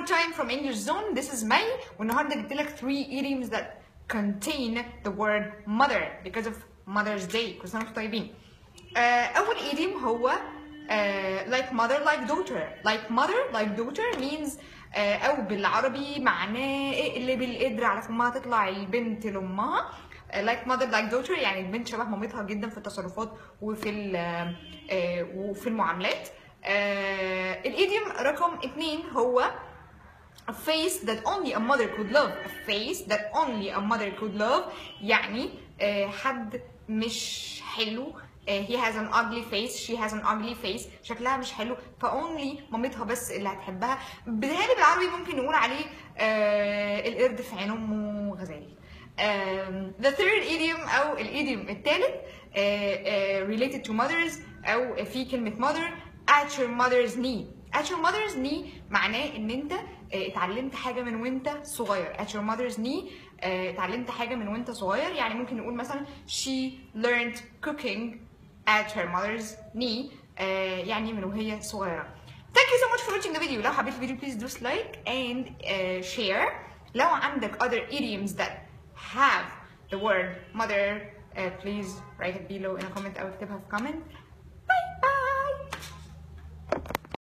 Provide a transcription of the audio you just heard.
more time from English Zone. This is May والنهارده جبت لك 3 idioms that contain the word mother because of Mother's Day. كل سنة وانتم طيبين. أول idiom هو like mother like daughter. Like mother like daughter means أو بالعربي معناه اقلب القدر على فمها تطلع البنت لأمها. Like mother like daughter يعني البنت شبه مامتها جدا في التصرفات وفي المعاملات. الايديوم رقم 2 هو a face that only a mother could love. A face that only a mother could love يعني حد مش حلو. He has an ugly face. She has an ugly face. شكلها مش حلو فاونلي مامتها بس اللي هتحبها. بالتالي بالعربي ممكن نقول عليه القرد في عين امه غزال. The third idiom أو الإيديوم الثالث related to mothers أو في كلمة mother at your mother's knee. At your mother's knee معناه إن أنت اتعلمت حاجة من وأنت صغير. At your mother's knee اتعلمت حاجة من وأنت صغير. يعني ممكن نقول مثلا she learned cooking at her mother's knee يعني من وهي صغيرة. Thank you so much for watching the video. لو حبيت الفيديو please do like and share. لو عندك other idioms that have the word mother please write it below in a comment أو اكتبها في comment.